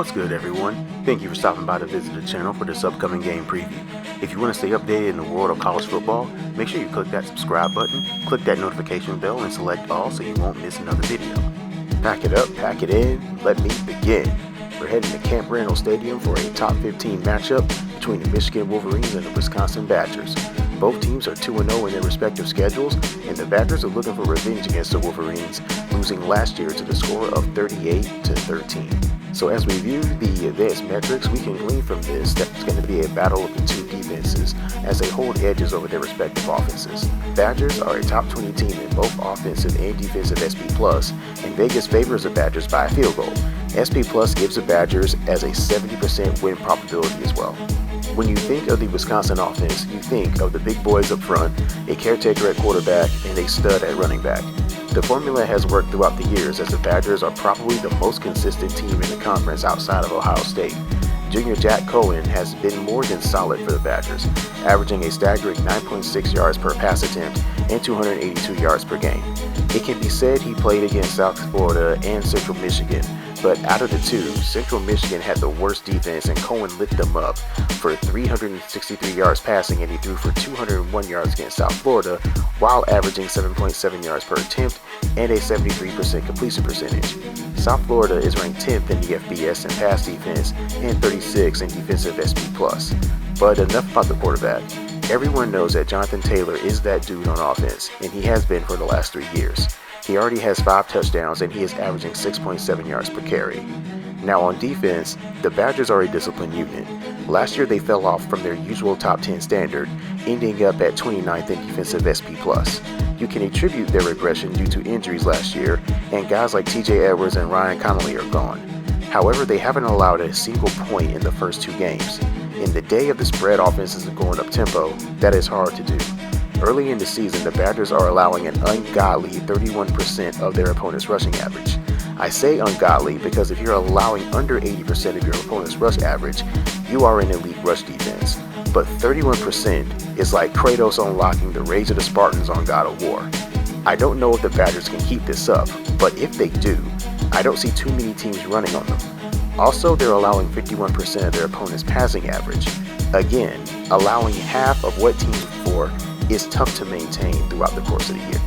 What's good, everyone? Thank you for stopping by to visit the channel for this upcoming game preview. If you want to stay updated in the world of college football, make sure you click that subscribe button, click that notification bell, and select all so you won't miss another video. Pack it up, pack it in, let me begin. We're heading to Camp Randall Stadium for a top 15 matchup between the Michigan Wolverines and the Wisconsin Badgers. Both teams are 2-0 in their respective schedules, and the Badgers are looking for revenge against the Wolverines, losing last year to the score of 38-13. So as we view the advanced metrics, we can glean from this that it's going to be a battle of the two defenses as they hold edges over their respective offenses. Badgers are a top 20 team in both offensive and defensive SP+, and Vegas favors the Badgers by a field goal. SP+ gives the Badgers as a 70% win probability as well. When you think of the Wisconsin offense, you think of the big boys up front, a caretaker at quarterback, and a stud at running back. The formula has worked throughout the years as the Badgers are probably the most consistent team in the conference outside of Ohio State. Junior Jack Cohen has been more than solid for the Badgers, averaging a staggering 9.6 yards per pass attempt and 282 yards per game. It can be said he played against South Florida and Central Michigan, but out of the two, Central Michigan had the worst defense and Cohen lit them up for 363 yards passing, and he threw for 201 yards against South Florida while averaging 7.7 yards per attempt and a 73% completion percentage. South Florida is ranked 10th in the FBS in pass defense and 36th in defensive SP+. But enough about the quarterback. Everyone knows that Jonathan Taylor is that dude on offense, and he has been for the last 3 years. He already has 5 touchdowns and he is averaging 6.7 yards per carry. Now on defense, the Badgers are a disciplined unit. Last year they fell off from their usual top 10 standard, ending up at 29th in defensive SP+. You can attribute their regression due to injuries last year, and guys like TJ Edwards and Ryan Connolly are gone. However, they haven't allowed a single point in the first 2 games. In the day of the spread offenses and going up tempo, that is hard to do. Early in the season, the Badgers are allowing an ungodly 31% of their opponent's rushing average. I say ungodly because if you're allowing under 80% of your opponent's rush average, you are an elite rush defense. But 31% is like Kratos unlocking the rage of the Spartans on God of War. I don't know if the Badgers can keep this up, but if they do, I don't see too many teams running on them. Also, they're allowing 51% of their opponent's passing average. Again, allowing half of what teams for is tough to maintain throughout the course of the year.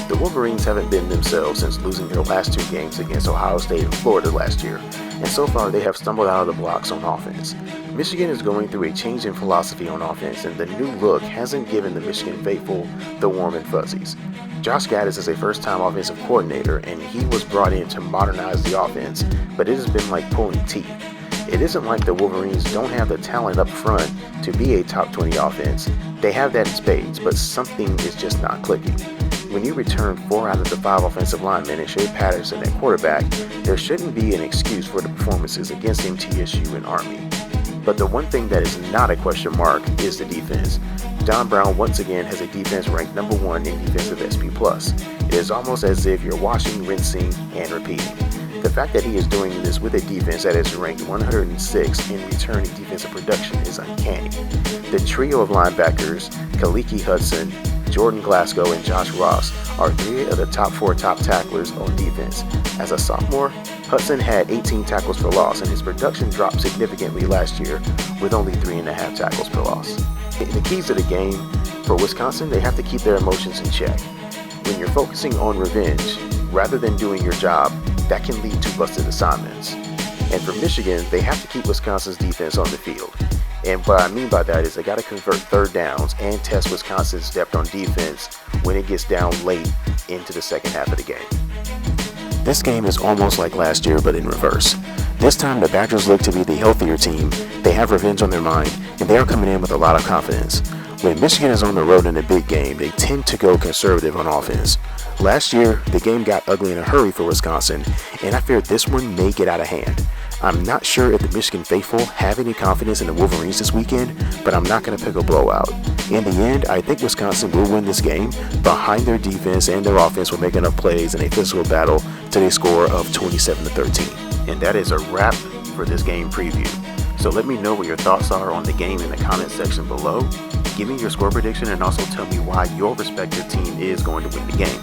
The Wolverines haven't been themselves since losing their last 2 games against Ohio State and Florida last year, and so far they have stumbled out of the blocks on offense. Michigan is going through a change in philosophy on offense, and the new look hasn't given the Michigan faithful the warm and fuzzies. Josh Gaddis is a first-time offensive coordinator, and he was brought in to modernize the offense, but it has been like pulling teeth. It isn't like the Wolverines don't have the talent up front to be a top 20 offense. They have that in spades, but something is just not clicking. When you return 4 out of the 5 offensive linemen and Shea Patterson at quarterback, there shouldn't be an excuse for the performances against MTSU and Army. But the one thing that is not a question mark is the defense. Don Brown once again has a defense ranked number 1 in defensive SP+. It is almost as if you're washing, rinsing, and repeating. The fact that he is doing this with a defense that is ranked 106 in returning defensive production is uncanny. The trio of linebackers, Kaliki Hudson, Jordan Glasgow, and Josh Ross are 3 of the top 4 top tacklers on defense. As a sophomore, Hudson had 18 tackles for loss, and his production dropped significantly last year with only 3.5 tackles per loss. The keys to the game, for Wisconsin, they have to keep their emotions in check. When you're focusing on revenge rather than doing your job, that can lead to busted assignments. And for Michigan, they have to keep Wisconsin's defense on the field. And what I mean by that is they got to convert 3rd downs and test Wisconsin's depth on defense when it gets down late into the second half of the game. This game is almost like last year, but in reverse. This time the Badgers look to be the healthier team, they have revenge on their mind, and they are coming in with a lot of confidence. When Michigan is on the road in a big game, they tend to go conservative on offense. Last year, the game got ugly in a hurry for Wisconsin, and I fear this one may get out of hand. I'm not sure if the Michigan faithful have any confidence in the Wolverines this weekend, but I'm not going to pick a blowout. In the end, I think Wisconsin will win this game behind their defense, and their offense will make enough plays in a physical battle to a score of 27-13. And that is a wrap for this game preview. So let me know what your thoughts are on the game in the comment section below. Give me your score prediction and also tell me why your respective team is going to win the game.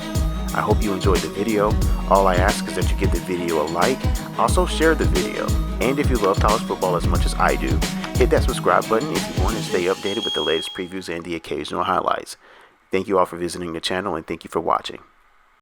I hope you enjoyed the video. All I ask is that you give the video a like, also share the video, and if you love college football as much as I do, hit that subscribe button if you want to stay updated with the latest previews and the occasional highlights. Thank you all for visiting the channel, and thank you for watching.